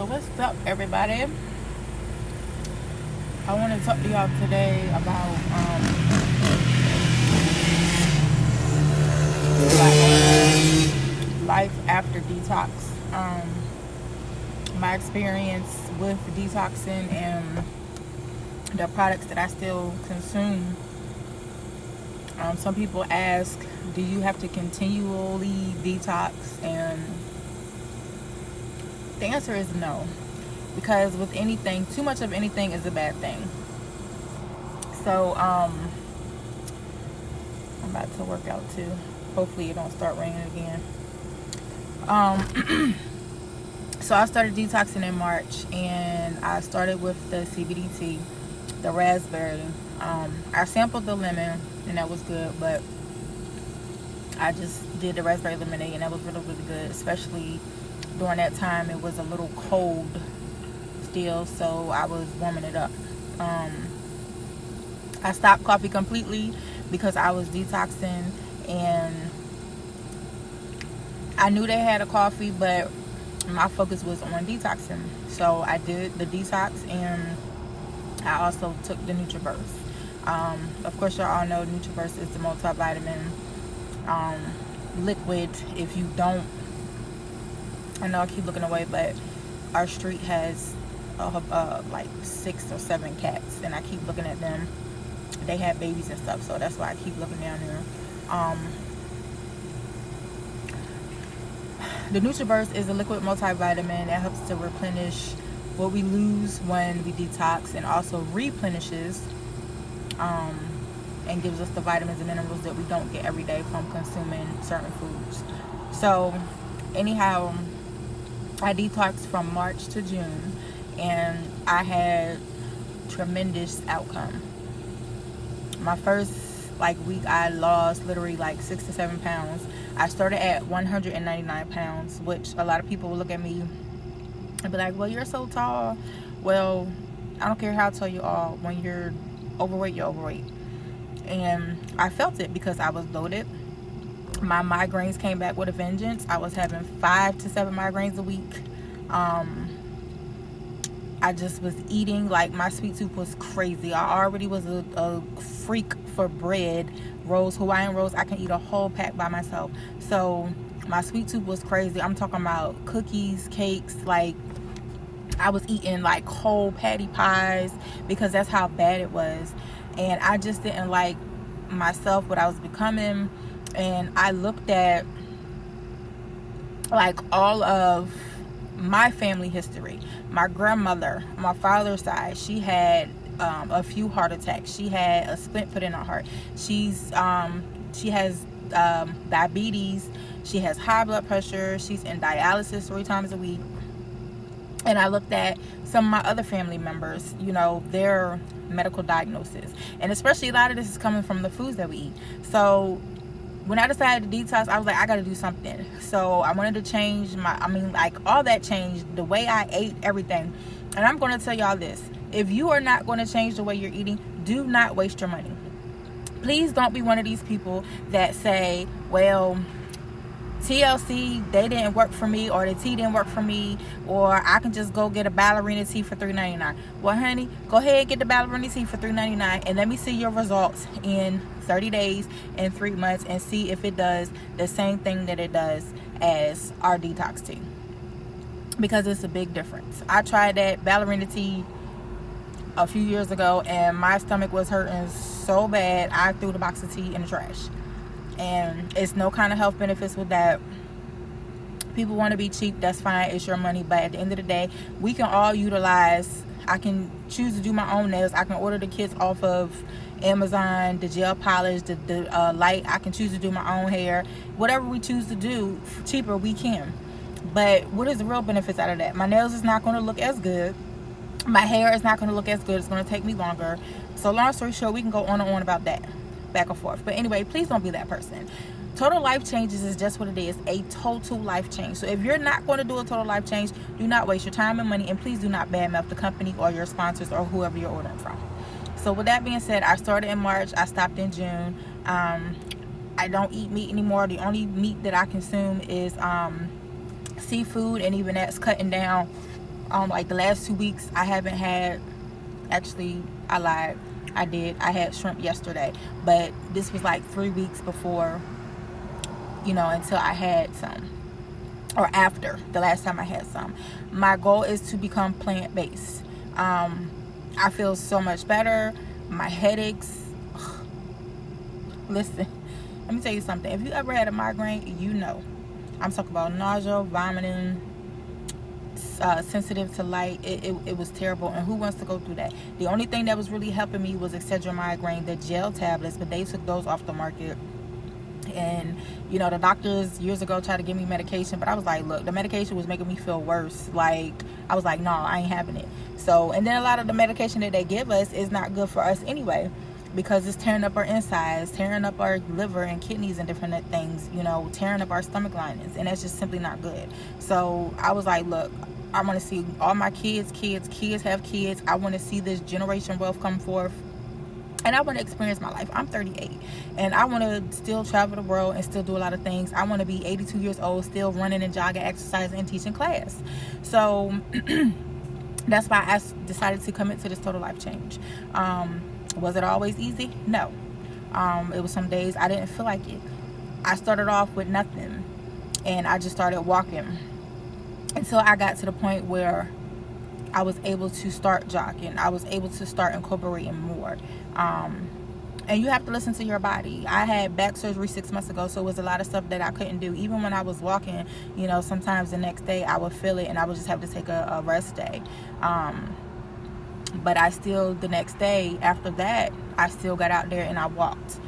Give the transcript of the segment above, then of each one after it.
So what's up, everybody? I want to talk to y'all today about life after detox. My experience with detoxing and the products that I still consume. Some people ask, do you have to continually detox? And the answer is no, because with anything, too much of anything is a bad thing. So I'm about to work out too. Hopefully it don't start raining again. So I started detoxing in March, and I started with the CBD tea, the raspberry. I sampled the lemon, and that was good, but I just did the raspberry lemonade, and that was really, really good, especially during that time. It was a little cold still, so I was warming it up. I stopped coffee completely because I was detoxing, and I knew they had a coffee, but my focus was on detoxing. So I did the detox, and I also took the NutriVerse. Of course, y'all all know NutriVerse is the multivitamin liquid. If you don't, I know I keep looking away, but our street has like 6 or 7 cats, and I keep looking at them. They have babies and stuff, so that's why I keep looking down there. The NutriVerse is a liquid multivitamin that helps to replenish what we lose when we detox, and also replenishes and gives us the vitamins and minerals that we don't get every day from consuming certain foods. So anyhow, I detoxed from March to June, and I had tremendous outcome. My first week, I lost literally 6 to 7 pounds. I started at 199 pounds, which a lot of people will look at me and be like, well, you're so tall. Well, I don't care how tall you are. When you're overweight, you're overweight. And I felt it because I was loaded. My migraines came back with a vengeance. I was having 5 to 7 migraines a week. I just was eating, my sweet tooth was crazy. I already was a freak for bread, rolls, Hawaiian rolls. I can eat a whole pack by myself. So my sweet tooth was crazy. I'm talking about cookies, cakes. I was eating whole patty pies because that's how bad it was. And I just didn't like myself, what I was becoming. And I looked at all of my family history. My grandmother, my father's side, she had a few heart attacks. She had a splint put in her heart. She has diabetes. She has high blood pressure. She's in dialysis 3 times a week. And I looked at some of my other family members, their medical diagnosis. And especially a lot of this is coming from the foods that we eat. So when I decided to detox, I was like, I got to do something. So I wanted to change all that changed, the way I ate, everything. And I'm going to tell y'all this. If you are not going to change the way you're eating, do not waste your money. Please don't be one of these people that say, well, TLC, they didn't work for me, or the tea didn't work for me, or I can just go get a ballerina tea for $3.99. Well, honey, go ahead and get the ballerina tea for $3.99, and let me see your results in 30 days and 3 months, and see if it does the same thing that it does as our detox tea, because it's a big difference. I tried that ballerina tea a few years ago, and my stomach was hurting so bad I threw the box of tea in the trash. And it's no kind of health benefits with that. People want to be cheap, that's fine, it's your money. But at the end of the day, we can all utilize I can choose to do my own nails. I can order the kits off of Amazon, the gel polish, the light. I can choose to do my own hair. Whatever we choose to do cheaper, we can. But what is the real benefits out of that? My nails is not going to look as good. My hair is not going to look as good. It's going to take me longer. So long story short, we can go on and on about that, back and forth. But anyway, please don't be that person. Total life changes is just what it is, a total life change. So if you're not going to do a total life change, do not waste your time and money, and please do not badmouth the company or your sponsors or whoever you're ordering from. So with that being said, I started in March. I stopped in June. I don't eat meat anymore. The only meat that I consume is seafood, and even that's cutting down. Like the last 2 weeks, I haven't had, actually, I lied. I did. I had shrimp yesterday, but this was like 3 weeks before, until I had some, or after the last time I had some. My goal is to become plant-based. I feel so much better. My headaches, listen, let me tell you something. If you ever had a migraine, I'm talking about nausea, vomiting, sensitive to light. It was terrible, and who wants to go through that? The only thing that was really helping me was Excedrin migraine, the gel tablets, but they took those off the market. And the doctors years ago tried to give me medication, but I was like, look, the medication was making me feel worse. Like, I was like, no, I ain't having it. So, and then a lot of the medication that they give us is not good for us anyway, because it's tearing up our insides, tearing up our liver and kidneys and different things, tearing up our stomach linings, and that's just simply not good. So I was like, look, I want to see all my kids have kids. I want to see this generation wealth come forth, and I want to experience my life. I'm 38, and I want to still travel the world and still do a lot of things. I want to be 82 years old, still running and jogging, exercising, and teaching class. So that's why I decided to commit to this total life change. Was it always easy? No. It was some days I didn't feel like it. I started off with nothing, and I just started walking until I got to the point where I was able to start jogging. I was able to start incorporating more. And you have to listen to your body. I had back surgery 6 months ago, so it was a lot of stuff that I couldn't do. Even when I was walking, sometimes the next day I would feel it, and I would just have to take a rest day. But I still, the next day after that, I still got out there and I walked.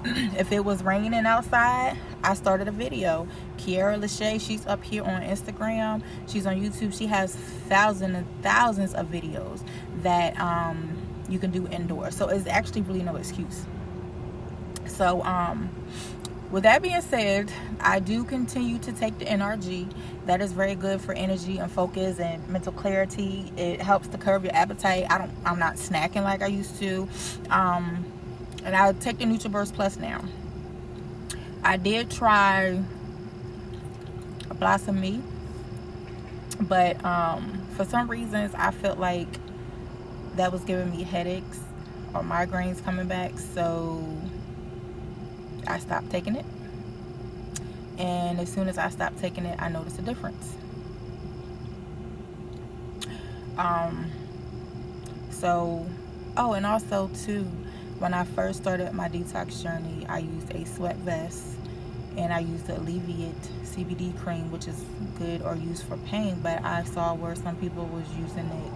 If it was raining outside, I started a video. Kiara Lachey, she's up here on Instagram. She's on YouTube. She has thousands and thousands of videos that you can do indoors. So it's actually really no excuse. So with that being said, I do continue to take the NRG. That is very good for energy and focus and mental clarity. It helps to curb your appetite. I'm not snacking like I used to. And I take the NutriBurst Plus now. I did try a Blossom Me, but for some reasons I felt like that was giving me headaches or migraines coming back, so I stopped taking it. And as soon as I stopped taking it, I noticed a difference. And also too, when I first started my detox journey, I used a sweat vest, and I used the Alleviate CBD cream, which is good or used for pain, but I saw where some people was using it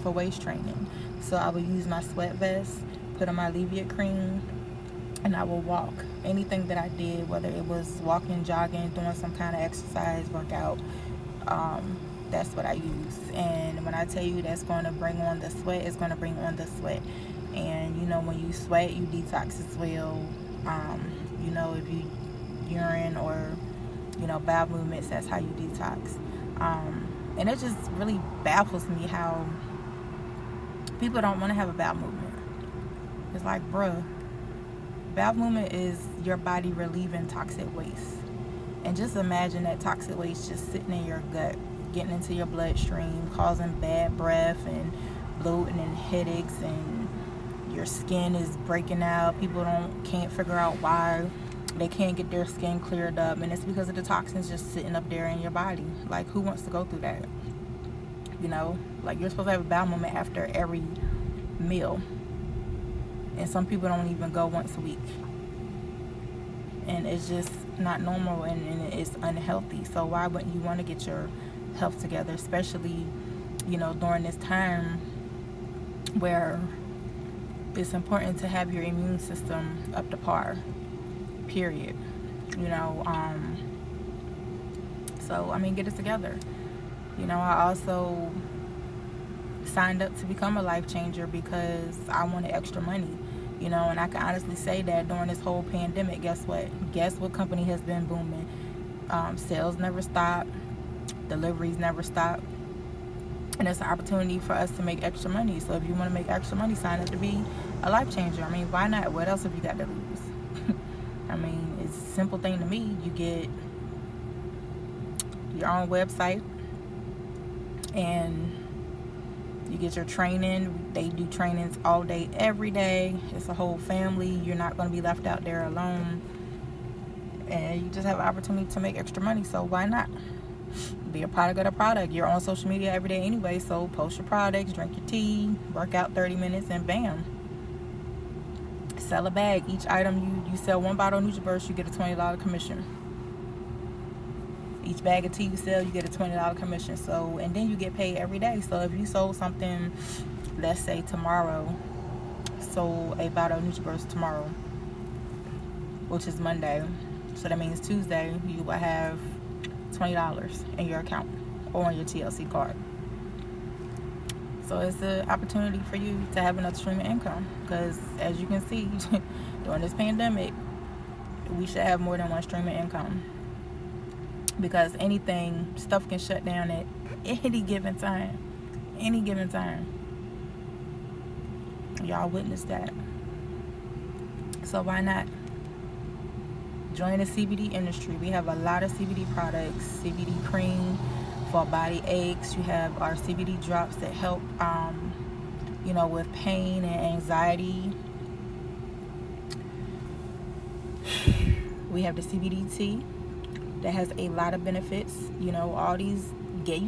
for waist training. So I would use my sweat vest, put on my Alleviate cream, and I will walk. Anything that I did, whether it was walking, jogging, doing some kind of exercise, workout, that's what I use. And when I tell you that's going to bring on the sweat, it's going to bring on the sweat. And when you sweat, you detox as well. If you urine or bowel movements, that's how you detox. And it just really baffles me how people don't want to have a bowel movement. It's like, bruh, bowel movement is your body relieving toxic waste. And just imagine that toxic waste just sitting in your gut, getting into your bloodstream, causing bad breath and bloating and headaches, and your skin is breaking out. People can't figure out why they can't get their skin cleared up, and it's because of the toxins just sitting up there in your body. Like, who wants to go through that? Like, you're supposed to have a bowel movement after every meal, and some people don't even go once a week, and it's just not normal, and it's unhealthy. So why wouldn't you want to get your health together, especially during this time where it's important to have your immune system up to par, period. So get it together. I also signed up to become a life changer because I wanted extra money. And I can honestly say that during this whole pandemic, guess what company has been booming? Sales never stop, deliveries never stop, and it's an opportunity for us to make extra money. So if you want to make extra money, sign up to be a life changer. Why not? What else have you got to lose? It's a simple thing to me. You get your own website and you get your training. They do trainings all day, every day. It's a whole family. You're not going to be left out there alone. And you just have an opportunity to make extra money. So why not? Be a product of the product. You're on social media every day anyway. So post your products, drink your tea, work out 30 minutes, and bam. Sell a bag. Each item you sell one bottle of NutriBurst, you get a $20 commission. Each bag of tea you sell, you get a $20 commission. So, and then you get paid every day. So if you sold something, let's say tomorrow, sold a bottle of NutriBurst tomorrow, which is Monday. So that means Tuesday you will have $20 in your account or on your TLC card. So it's an opportunity for you to have another stream of income, because as you can see, during this pandemic, we should have more than one stream of income, because stuff can shut down at any given time. Y'all witnessed that. So why not join the CBD industry? We have a lot of CBD products. CBD cream for body aches. You have our CBD drops that help with pain and anxiety. We have the CBD tea that has a lot of benefits. You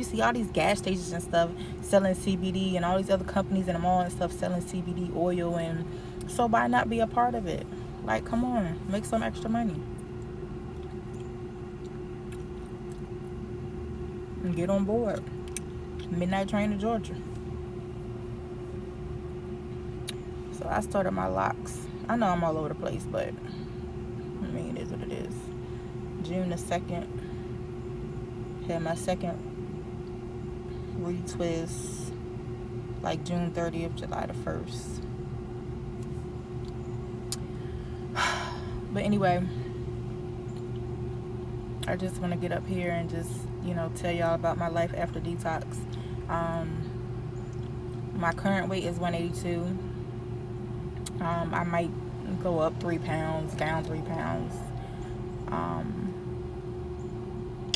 see all these gas stations and stuff selling CBD, and all these other companies in the mall and stuff selling CBD oil, and so why not be a part of it? Come on, make some extra money and get on board. Midnight train to Georgia. So I started my locks. I know I'm all over the place, but it is what it is. June the 2nd, had my second retwist, June 30th, July the 1st. But anyway, I just want to get up here and just, tell y'all about my life after detox. My current weight is 182. I might go up 3 pounds, down 3 pounds.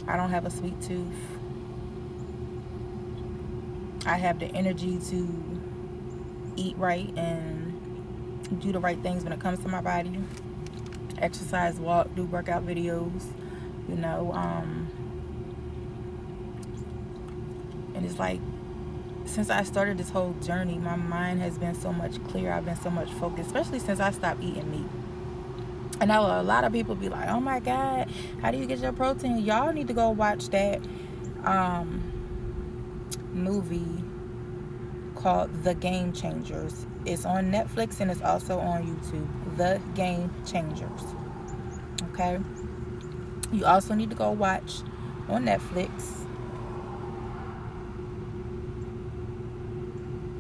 I don't have a sweet tooth. I have the energy to eat right and do the right things when it comes to my body. Exercise, walk, do workout videos, and it's since I started this whole journey, my mind has been so much clearer. I've been so much focused, especially since I stopped eating meat. I know a lot of people be like, oh my God, how do you get your protein? Y'all need to go watch that movie called The Game Changers. It's on Netflix and it's also on YouTube. The Game Changers. Okay? You also need to go watch on Netflix.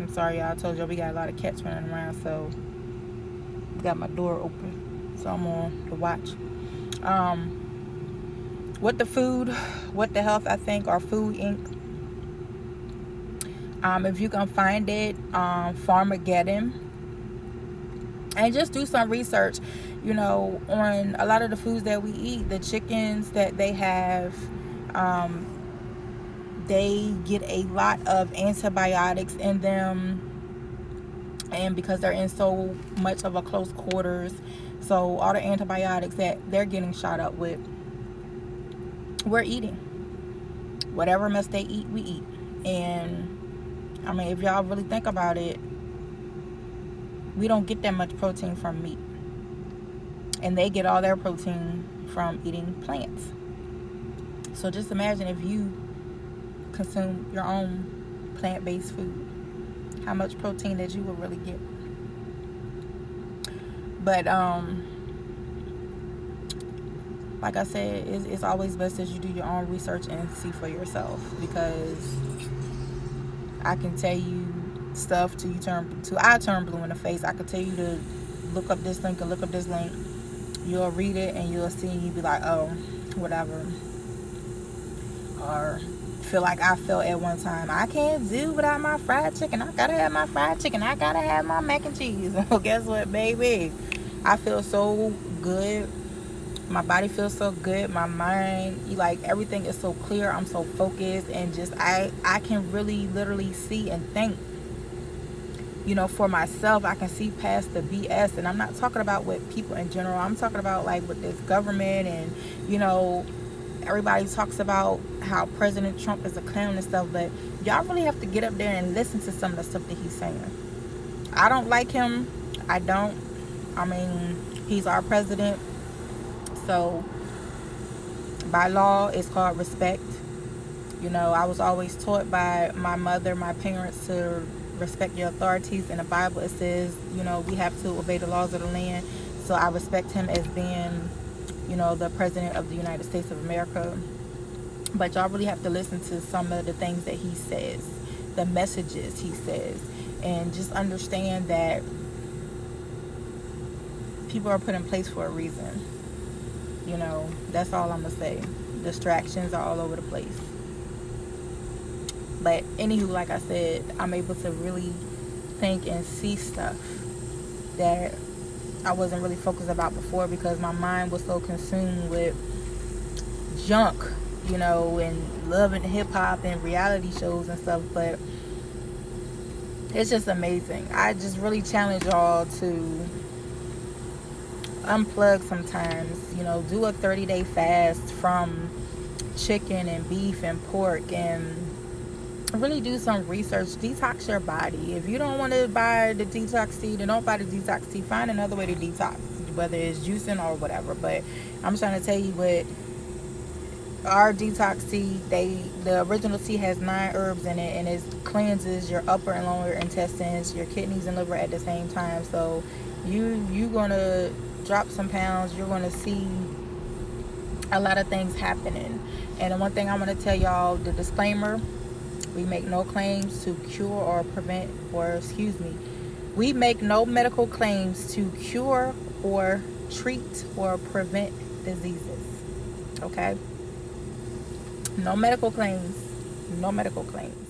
I'm sorry, y'all. I told y'all we got a lot of cats running around, so I got my door open. So I'm on the watch. What the Food, What the Health, I think, or Food Inc. If you can find it, Farmageddon. And just do some research, on a lot of the foods that we eat. The chickens that they have, they get a lot of antibiotics in them. And because they're in so much of a close quarters, so all the antibiotics that they're getting shot up with, we're eating. Whatever mess they eat, we eat. And if y'all really think about it, we don't get that much protein from meat. And they get all their protein from eating plants. So just imagine if you consume your own plant-based food, how much protein that you will really get. But like I said, it's always best as you do your own research and see for yourself, because I can tell you stuff till I turn blue in the face. I could tell you to look up this link or look up this link. You'll read it and you'll see and you'll be like, oh, whatever. Or feel like I felt at one time, I can't do without my fried chicken. I gotta have my fried chicken. I gotta have my mac and cheese. Well, guess what, baby? I feel so good. My body feels so good. My mind, like, everything is so clear. I'm so focused, and just I can really literally see and think, you know, for myself. I can see past the BS. And I'm not talking about with people in general. I'm talking about like with this government, and you know, everybody talks about how President Trump is a clown and stuff, but y'all really have to get up there and listen to some of the stuff that he's saying. I don't like him. I mean, he's our president. So by law, it's called respect. You know, I was always taught by my mother, my parents, to respect your authorities. In the Bible, it says, you know, we have to obey the laws of the land. So I respect him as being, you know, the president of the United States of America. But y'all really have to listen to some of the things that he says, the messages he says, and just understand that people are put in place for a reason. You know, that's all I'm gonna say. Distractions are all over the place. But anywho, like I said, I'm able to really think and see stuff that I wasn't really focused about before, because my mind was so consumed with junk, you know, and loving hip-hop and reality shows and stuff. But it's just amazing. I just really challenge y'all to unplug sometimes, you know, do a 30-day fast from chicken and beef and pork, and really do some research. Detox your body. If you don't want to buy the detox tea, then don't buy the detox tea. Find another way to detox, whether it's juicing or whatever. But I'm trying to tell you what our detox tea, the original tea has 9 herbs in it, and it cleanses your upper and lower intestines, your kidneys and liver at the same time. So you're gonna drop some pounds. You're gonna see a lot of things happening. And the one thing I'm gonna tell y'all, the disclaimer: we make no claims to cure or prevent, we make no medical claims to cure or treat or prevent diseases. Okay? No medical claims. No medical claims.